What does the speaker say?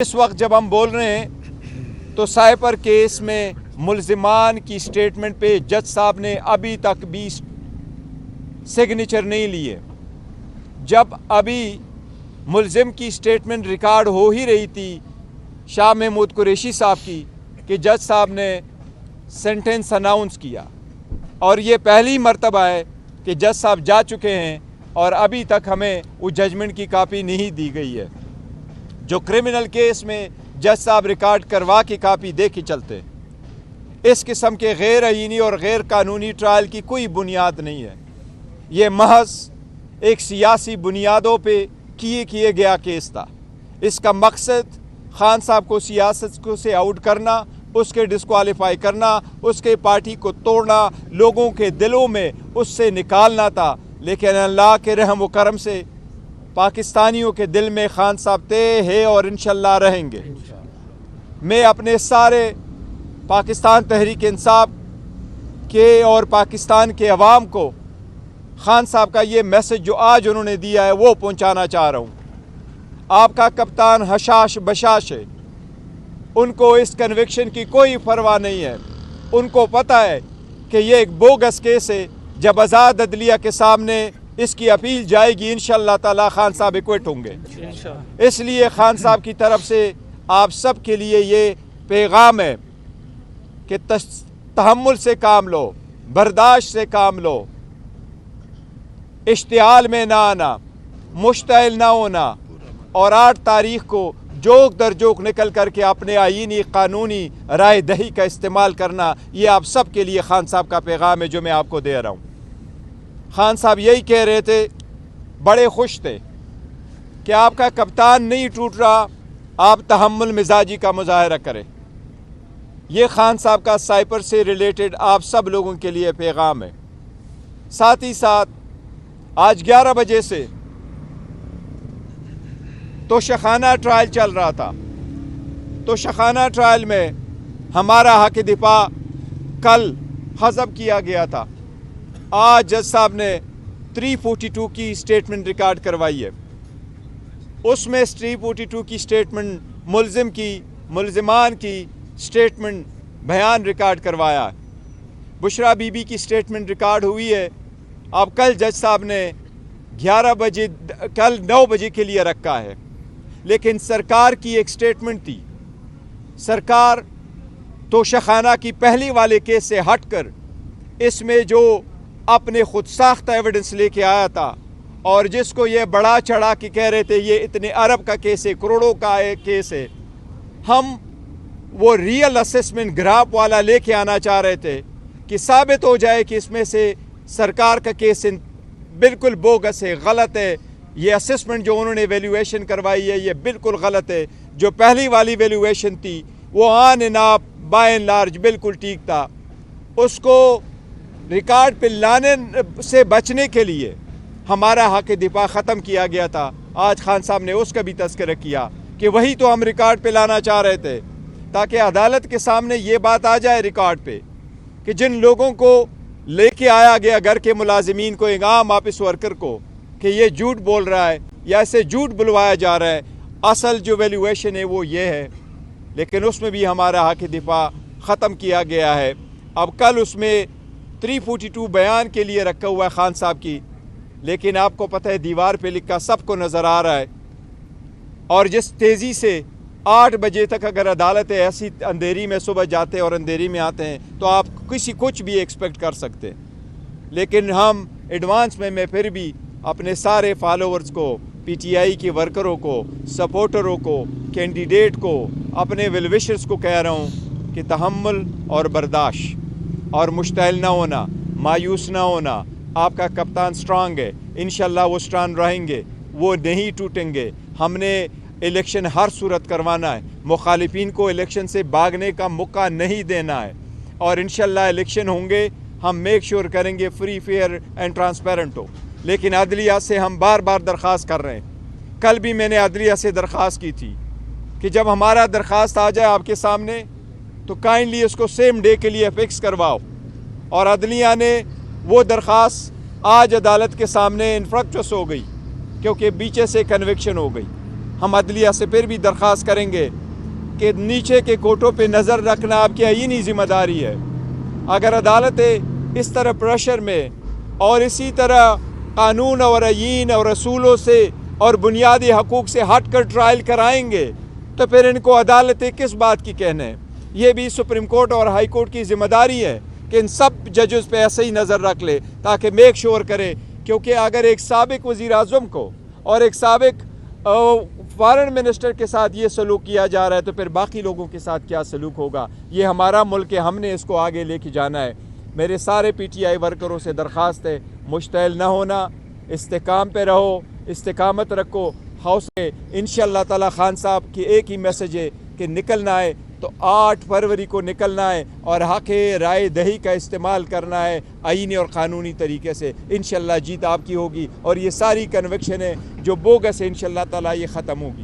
اس وقت جب ہم بول رہے ہیں تو سائپر کیس میں ملزمان کی سٹیٹمنٹ پہ جج صاحب نے ابھی تک بھی سگنیچر نہیں لیے. جب ابھی ملزم کی سٹیٹمنٹ ریکارڈ ہو ہی رہی تھی شاہ محمود قریشی صاحب کی کہ جج صاحب نے سینٹنس اناؤنس کیا، اور یہ پہلی مرتبہ ہے کہ جج صاحب جا چکے ہیں اور ابھی تک ہمیں وہ ججمنٹ کی کاپی نہیں دی گئی ہے. جو کرمنل کیس میں جج صاحب ریکارڈ کروا کے کاپی دے کے چلتے، اس قسم کے غیر آئینی اور غیر قانونی ٹرائل کی کوئی بنیاد نہیں ہے. یہ محض ایک سیاسی بنیادوں پہ کیے گیا کیس تھا. اس کا مقصد خان صاحب کو سیاست کو سے آؤٹ کرنا، اس کے ڈسکوالیفائی کرنا، اس کے پارٹی کو توڑنا، لوگوں کے دلوں میں اس سے نکالنا تھا. لیکن اللہ کے رحم و کرم سے پاکستانیوں کے دل میں خان صاحب تھے، ہے اور انشاءاللہ رہیں گے. میں اپنے سارے پاکستان تحریک انصاف کے اور پاکستان کے عوام کو خان صاحب کا یہ میسج جو آج انہوں نے دیا ہے وہ پہنچانا چاہ رہا ہوں. آپ کا کپتان حشاش بشاش ہے، ان کو اس کنوکشن کی کوئی پرواہ نہیں ہے. ان کو پتہ ہے کہ یہ ایک بوگس کیس ہے. جب آزاد عدلیہ کے سامنے اس کی اپیل جائے گی انشاءاللہ تعالی خان صاحب ایکوٹ ہوں گے. اس لیے خان صاحب کی طرف سے آپ سب کے لیے یہ پیغام ہے کہ تحمل سے کام لو، برداشت سے کام لو، اشتعال میں نہ آنا، مشتعل نہ ہونا، اور 8 تاریخ کو جوک در جوک نکل کر کے اپنے آئینی قانونی رائے دہی کا استعمال کرنا. یہ آپ سب کے لیے خان صاحب کا پیغام ہے جو میں آپ کو دے رہا ہوں. خان صاحب یہی کہہ رہے تھے، بڑے خوش تھے کہ آپ کا کپتان نہیں ٹوٹ رہا، آپ تحمل مزاجی کا مظاہرہ کریں. یہ خان صاحب کا سائپر سے ریلیٹڈ آپ سب لوگوں کے لیے پیغام ہے. ساتھ ہی ساتھ آج 11 بجے سے توشخانہ ٹرائل چل رہا تھا. توشخانہ ٹرائل میں ہمارا حق دفاع کل حذف کیا گیا تھا. آج جج صاحب نے 342 کی سٹیٹمنٹ ریکارڈ کروائی ہے. اس میں 342 کی سٹیٹمنٹ ملزمان کی سٹیٹمنٹ بیان ریکارڈ کروایا ہے. بشرا بی بی کی سٹیٹمنٹ ریکارڈ ہوئی ہے. اب کل جج صاحب نے 9 بجے کے لیے رکھا ہے. لیکن سرکار کی ایک سٹیٹمنٹ تھی. سرکار توشخانہ کی پہلی والے کیس سے ہٹ کر اس میں جو اپنے خود ساختہ ایویڈنس لے کے آیا تھا اور جس کو یہ بڑا چڑھا کے کہہ رہے تھے یہ اتنے ارب کا کیس ہے، کروڑوں کا کیس ہے، ہم وہ ریئل اسسمنٹ گراف والا لے کے آنا چاہ رہے تھے کہ ثابت ہو جائے کہ اس میں سے سرکار کا کیس بالکل بوگس ہے، غلط ہے. یہ اسسمنٹ جو انہوں نے ویلیویشن کروائی ہے یہ بالکل غلط ہے. جو پہلی والی ویلیویشن تھی وہ on and of by and large بالکل ٹھیک تھا. اس کو ریکارڈ پہ لانے سے بچنے کے لیے ہمارا حق دفاع ختم کیا گیا تھا. آج خان صاحب نے اس کا بھی تذکرہ کیا کہ وہی تو ہم ریکارڈ پہ لانا چاہ رہے تھے تاکہ عدالت کے سامنے یہ بات آ جائے ریکارڈ پہ کہ جن لوگوں کو لے کے آیا گیا گھر کے ملازمین کو، ایک عام آفس ورکر کو، کہ یہ جھوٹ بول رہا ہے یا اسے جھوٹ بلوایا جا رہا ہے، اصل جو ویلیویشن ہے وہ یہ ہے. لیکن اس میں بھی ہمارا حق دفاع ختم کیا گیا ہے. اب کل اس میں 342 بیان کے لیے رکھا ہوا ہے خان صاحب کی. لیکن آپ کو پتہ ہے دیوار پہ لکھا سب کو نظر آ رہا ہے. اور جس تیزی سے 8 بجے تک اگر عدالت ایسی اندھیری میں صبح جاتے اور اندھیری میں آتے ہیں تو آپ کچھ بھی ایکسپیکٹ کر سکتے. لیکن ہم ایڈوانس میں پھر بھی اپنے سارے فالوورز کو، پی ٹی آئی کے ورکروں کو، سپورٹروں کو، کینڈیڈیٹ کو، اپنے ویل وشرز کو کہہ رہا ہوں کہ تحمل اور برداشت اور مشتعل نہ ہونا، مایوس نہ ہونا. آپ کا کپتان سٹرانگ ہے، انشاءاللہ وہ سٹرانگ رہیں گے، وہ نہیں ٹوٹیں گے. ہم نے الیکشن ہر صورت کروانا ہے، مخالفین کو الیکشن سے بھاگنے کا موقع نہیں دینا ہے، اور انشاءاللہ الیکشن ہوں گے. ہم میک شور کریں گے فری، فیئر اینڈ ٹرانسپیرنٹ ہو. لیکن عدلیہ سے ہم بار بار درخواست کر رہے ہیں. کل بھی میں نے عدلیہ سے درخواست کی تھی کہ جب ہمارا درخواست آ جائے آپ کے سامنے تو کائنڈلی اس کو سیم ڈے کے لیے فکس کرواؤ. اور عدلیہ نے وہ درخواست آج عدالت کے سامنے انفرکچس ہو گئی کیونکہ بیچے سے کنوکشن ہو گئی. ہم عدلیہ سے پھر بھی درخواست کریں گے کہ نیچے کے کوٹوں پہ نظر رکھنا آپ کی آئینی ذمہ داری ہے۔ اگر عدالتیں اس طرح پریشر میں اور اسی طرح قانون اور آئین اور رسولوں سے اور بنیادی حقوق سے ہٹ کر ٹرائل کرائیں گے تو پھر ان کو عدالتیں کس بات کی کہنے ہیں؟ یہ بھی سپریم کورٹ اور ہائی کورٹ کی ذمہ داری ہے کہ ان سب ججز پہ ایسے ہی نظر رکھ لے تاکہ میک شور کرے، کیونکہ اگر ایک سابق وزیر اعظم کو اور ایک سابق فارن منسٹر کے ساتھ یہ سلوک کیا جا رہا ہے تو پھر باقی لوگوں کے ساتھ کیا سلوک ہوگا؟ یہ ہمارا ملک ہے، ہم نے اس کو آگے لے کے جانا ہے۔ میرے سارے پی ٹی آئی ورکروں سے درخواست ہے، مشتعل نہ ہونا، استحکام پہ رہو، استقامت رکھو، حوصلے۔ انشاءاللہ تعالی خان صاحب کی ایک ہی میسج ہے کہ نکلنا ہے تو 8 فروری کو نکلنا ہے اور حق رائے دہی کا استعمال کرنا ہے آئینی اور قانونی طریقے سے۔ انشاءاللہ جیت آپ کی ہوگی اور یہ ساری کنوکشن ہے جو بوگس ہے انشاءاللہ تعالی یہ ختم ہوگی۔